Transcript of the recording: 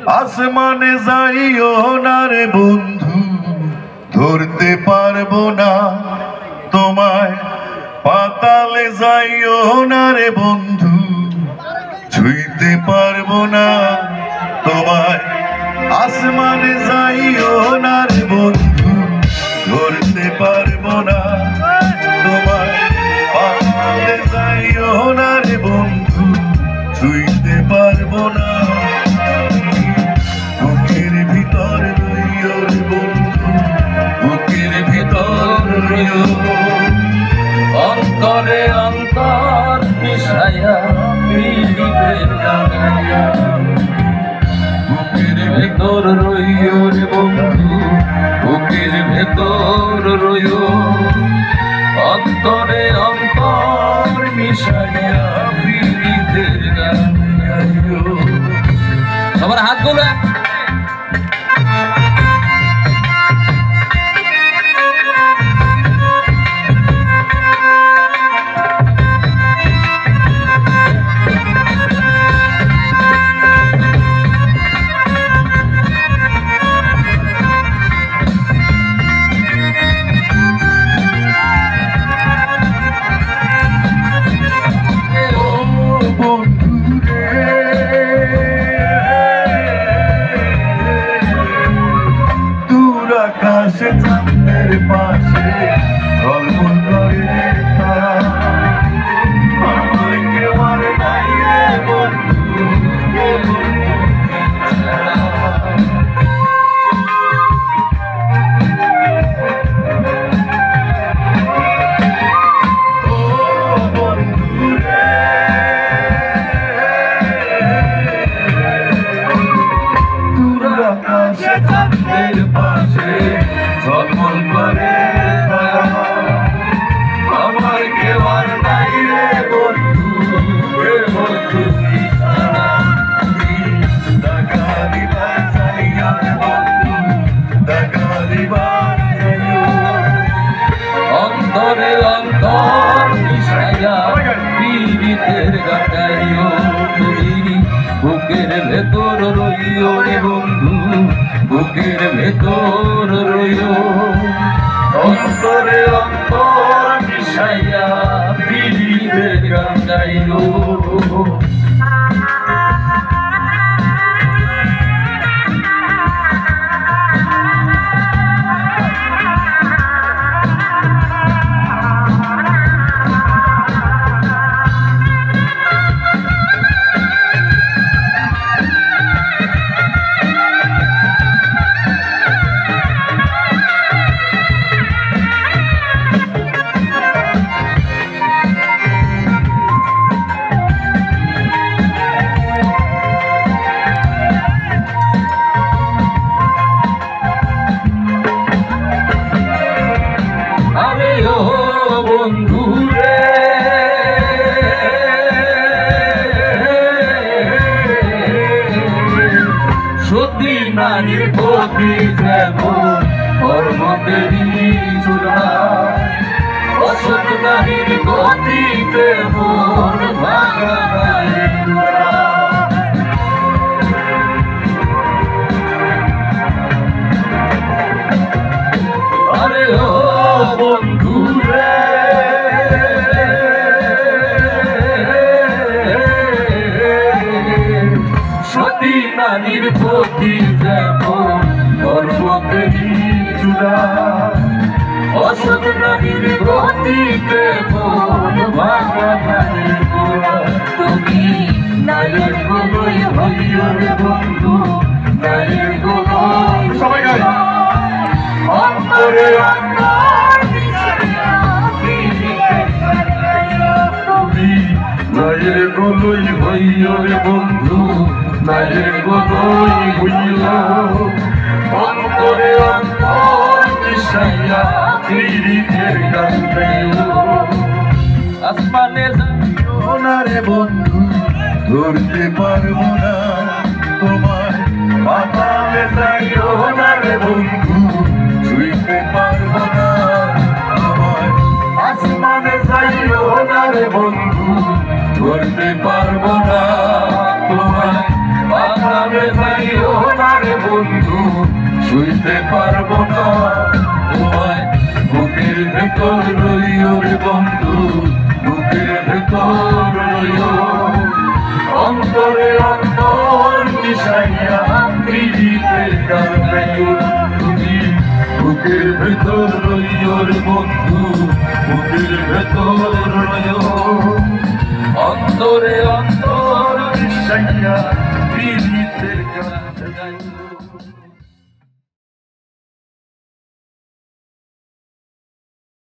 আসমানে যাইও না রে বন্ধু, ধরতে পারবো না তোমায়। পাতালে যাইও না রে বন্ধু, ছুঁইতে পারবো না তোমায়। আসমানে যাইও না রে বন্ধু, ধরতে পারবো না তোমায়। পাতালে যাইও না রে বন্ধু, ছুঁইতে পারবো না। বুকের ভিতর রইও রে বন্ধু, বুকের ভিতর রইও। অন্তরে অন্তর মিশাইয়া মিলিতের গানাইয়া। বুকের ভেতর রইও রে বন্ধু, বুকের ভেতর রইও। অন্তরে অন্তর মিশাইয়া মিলিতের গানাইয়া। সবার হাতগুলো আকাশে চাঁদের পাশে ঝলমল করে তারা। আমায় কেউ আর নাই রে বন্ধু, ও বন্ধু রে। দূর আকাশে চাঁদের পাশে ঝলমল করে তারা। আমার কেউ আর নাই রে বন্ধু, রে বন্ধু টাকা দিবার চাইয়া বন্ধু, টাকা দিবার চাইয়া। অন্তরে অন্তর মিশাইয়া পীড়িতের গাটাইও। তুমি বুকের ভেতর রইও রে বন্ধু, বুকের ভেতর রইও। অন্তরে অন্তর মিশাইয়া পীড়িতের গাটাইও। বন্ধু রে সতী নারীর প্রতি যেমন কর্মদেরই চূড়া, অসৎ নারীর গতি তেমন ভাঙা গায়ের গোড়া। আরে ও বন্ধু রে সতী নারীর প্রতি যেমন গর্ভদেরই চূড়া, অসৎ নারীর গতি তেমন ভাঙা গায়ের গোড়া। তুমি নায়ের গোলই হইও রে বন্ধু, নায়ের গোলই। সবাই গায়। অন্তরে অন্তর মিশাইয়া পীড়িতের গাটাইও। তুমি নায়ের গোলই হইও রে বন্ধু, নায়ের গোলই হইও। অন্তরে অন্তর মিশাইয়া পীড়িতের গাটাইও। আসমানে যাইও না রে বন্ধু, ধরতে পারবো না তোমায়। পাতালে যাইও না রে বন্ধু, ছুঁইতে পারবো না তোমায়। আসমানে যাইও না রে বন্ধু, ধরতে পারবো না তোমায়। পাতালে যাইও ছুঁইতে পারবো না তোমায় বুকের ভেতর রইও রে বন্ধু বুকের ভেতর রইও অন্তরে অন্তর মিশাইয়া পৃথিবীতে কাটাইও তুমি বুকের ভেতর রইও রে বন্ধু বুকের ভেতর রইও অন্তরে অন্তর মিশাইয়া পৃথিবীতে কাটাইও